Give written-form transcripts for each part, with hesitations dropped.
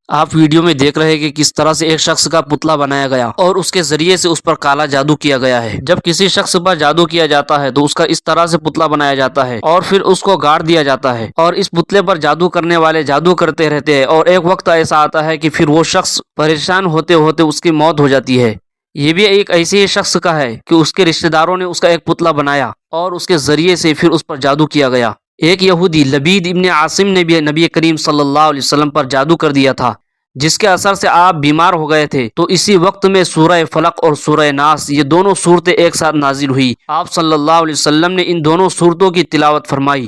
آپ ویڈیو میں دیکھ رہے ہیں کہ کس طرح سے ایک شخص کا پتلا بنایا گیا اور اس کے ذریعے سے اس پر کالا جادو کیا گیا ہے۔ جب کسی شخص پر جادو کیا جاتا ہے تو اس کا اس طرح سے پتلا بنایا جاتا ہے اور پھر اس کو گاڑ دیا جاتا ہے، اور اس پتلے پر جادو کرنے والے جادو کرتے رہتے ہیں، اور ایک وقت ایسا آتا ہے کہ پھر وہ شخص پریشان ہوتے ہوتے اس کی موت ہو جاتی ہے۔ یہ بھی ایک ایسے ہی شخص کا ہے کہ اس کے رشتہ داروں نے اس کا ایک پتلا بنایا اور اس کے ذریعے سے پھر اس پر جادو کیا گیا۔ ایک یہودی لبید ابن عاصم نے بھی نبی کریم صلی اللہ علیہ وسلم پر جادو کر دیا تھا، جس کے اثر سے آپ بیمار ہو گئے تھے۔ تو اسی وقت میں سورہ فلق اور سورہ ناس، یہ دونوں صورتیں ایک ساتھ نازل ہوئی۔ آپ صلی اللہ علیہ وسلم نے ان دونوں صورتوں کی تلاوت فرمائی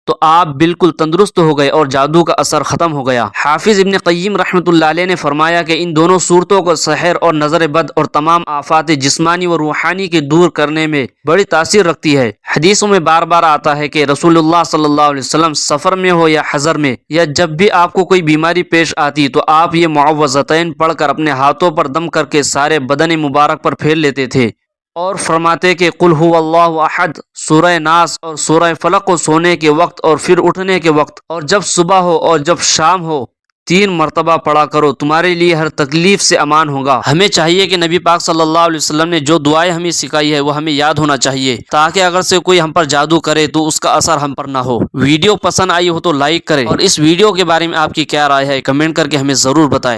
تو آپ بالکل تندرست ہو گئے اور جادو کا اثر ختم ہو گیا۔ حافظ ابن قیم رحمۃ اللہ علیہ نے فرمایا کہ ان دونوں صورتوں کو سحر اور نظر بد اور تمام آفات جسمانی و روحانی کے دور کرنے میں بڑی تاثیر رکھتی ہے۔ حدیثوں میں بار بار آتا ہے کہ رسول اللہ صلی اللہ علیہ وسلم سفر میں ہو یا حضر میں، یا جب بھی آپ کو کوئی بیماری پیش آتی تو آپ یہ معوذتین پڑھ کر اپنے ہاتھوں پر دم کر کے سارے بدن مبارک پر پھیر لیتے تھے اور فرماتے کہ قل هو اللہ احد، سورہ ناس اور سورہ فلق کو سونے کے وقت اور پھر اٹھنے کے وقت، اور جب صبح ہو اور جب شام ہو 3 مرتبہ پڑھا کرو، تمہارے لیے ہر تکلیف سے امان ہوگا۔ ہمیں چاہیے کہ نبی پاک صلی اللہ علیہ وسلم نے جو دعائیں ہمیں سکھائی ہے وہ ہمیں یاد ہونا چاہیے، تاکہ اگر سے کوئی ہم پر جادو کرے تو اس کا اثر ہم پر نہ ہو۔ ویڈیو پسند آئی ہو تو لائک کریں، اور اس ویڈیو کے بارے میں آپ کی کیا رائے ہے کمنٹ کر کے ہمیں ضرور بتائیں۔